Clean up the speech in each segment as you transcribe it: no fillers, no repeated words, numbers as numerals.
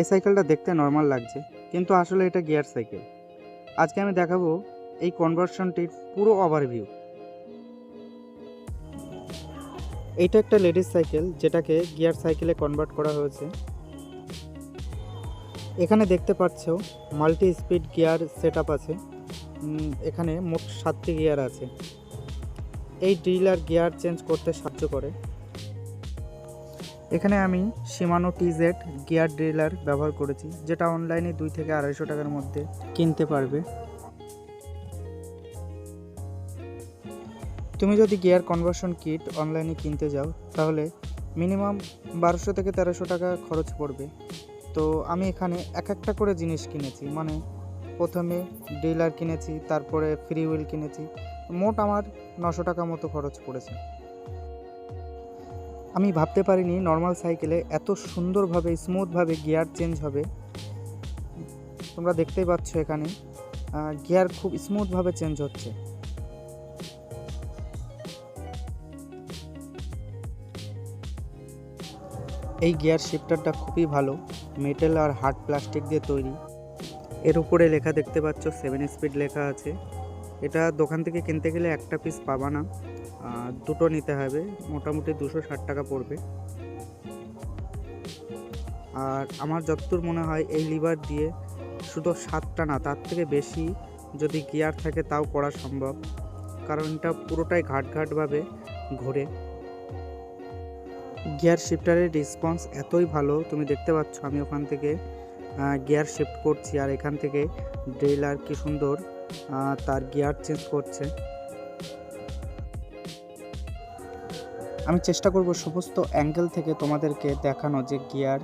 এই সাইকেলটা দেখতে নর্মাল লাগছে, কিন্তু আসলে এটা গিয়ার সাইকেল। আজকে আমি দেখাবো এই কনভার্সনটির পুরো ওভারভিউ। এইটা একটা লেডিস সাইকেল, যেটাকে গিয়ার সাইকেলে কনভার্ট করা হয়েছে। এখানে দেখতে পাচ্ছ multi speed gear set up আছে। এখানে মোট 7টি গিয়ার আছে। এই ড্রিলার গিয়ার চেঞ্জ করতে সাহায্য করে। এখানে আমি শিমানো টিজেড গিয়ার ড্রিলার ব্যবহার করেছি, যেটা অনলাইনে 2 থেকে 250 টাকার মধ্যে কিনতে পারবে। তুমি যদি গিয়ার কনভার্সন কিট অনলাইনে কিনতে যাও, তাহলে মিনিমাম 1200 থেকে 1300 টাকা খরচ পড়বে। তো আমি এখানে এক একটা করে জিনিস কিনেছি, মানে প্রথমে ড্রিলার কিনেছি, তারপরে ফ্রি হুইল কিনেছি। মোট আমার 900 টাকা মতো খরচ পড়েছে। আমি ভাবতে পারিনি নর্মাল সাইকেলে এত সুন্দরভাবে স্মুথভাবে গিয়ার চেঞ্জ হবে। তোমরা দেখতেই পাচ্ছ এখানে গিয়ার খুব স্মুথভাবে চেঞ্জ হচ্ছে। এই গিয়ার শিফটারটা খুবই ভালো, মেটাল আর হার্ড প্লাস্টিক দিয়ে তৈরি। এর উপরে লেখা দেখতে পাচ্ছ 7 স্পিড লেখা আছে। এটা দোকান থেকে কিনতে গেলে একটা পিস পাবা না, দুটো নিতে হবে, মোটামুটি 260 টাকা পড়বে। আর আমার যতদূর মনে হয় এই লিভার দিয়ে শুধু 7টা না, তার থেকে বেশি যদি গিয়ার থাকে তাও করা সম্ভব, কারণ এটা পুরোটাই ঘাটভাবে ঘোরে। গিয়ার শিফটারের রেসপন্স এতই ভালো, তুমি দেখতে পাচ্ছ আমি ওখান থেকে গিয়ার শিফট করছি, আর এখান থেকে ড্রিলার কি সুন্দর তার গিয়ার চেঞ্জ করছে। আমি চেষ্টা করব সমস্ত অ্যাঙ্গেল থেকে তোমাদেরকে দেখানো যে গিয়ার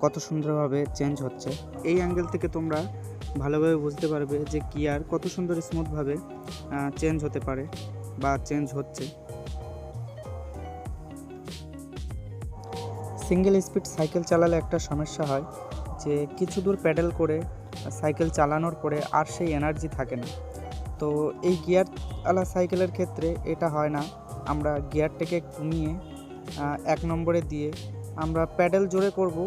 কত সুন্দরভাবে চেঞ্জ হচ্ছে। এই অ্যাঙ্গেল থেকে তোমরা ভালোভাবে বুঝতে পারবে যে গিয়ার কত সুন্দর স্মুথভাবে চেঞ্জ হতে পারে বা চেঞ্জ হচ্ছে। সিঙ্গেল স্পিড সাইকেল চালালে একটা সমস্যা হয় যে কিছু দূর প্যাডেল করে সাইকেল চালানোর পরে আর সেই এনার্জি থাকে না। তো এই গিয়ারওয়ালা সাইকেলের ক্ষেত্রে এটা হয় না। আমরা গিয়ারটাকে কমিয়ে 1 নম্বরে দিয়ে আমরা প্যাডেল জোরে করব,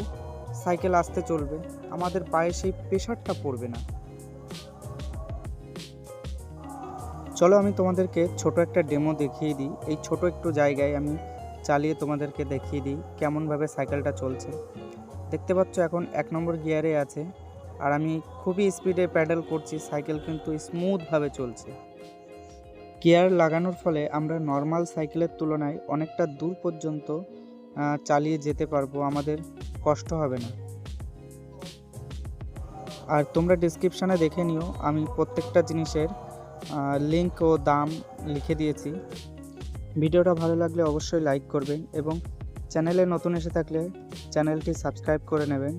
সাইকেল আস্তে চলবে, আমাদের পায়ে সেই প্রেশারটা পড়বে না। চলো আমি তোমাদেরকে ছোট একটা ডেমো দেখিয়ে দিই। এই ছোট একটু জায়গায় আমি চালিয়ে তোমাদেরকে দেখিয়ে দিই কেমনভাবে সাইকেলটা চলছে। দেখতে পাচ্ছ এখন 1 নম্বর গিয়ারে আছে, আর আমি খুবই স্পিডে প্যাডেল করছি, সাইকেল কিন্তু স্মুথভাবে চলছে। গিয়ার লাগানোর ফলে আমরা নর্মাল সাইকেলের তুলনায় অনেকটা দূর পর্যন্ত চালিয়ে যেতে পারবো, আমাদের কষ্ট হবে না। আর তোমরা ডেসক্রিপশানে দেখে নিও, আমি প্রত্যেকটা জিনিসের লিঙ্ক ও দাম লিখে দিয়েছি। ভিডিওটা ভালো লাগলে অবশ্যই লাইক করবেন এবং চ্যানেলে নতুন এসে থাকলে চ্যানেলটি সাবস্ক্রাইব করে নেবেন।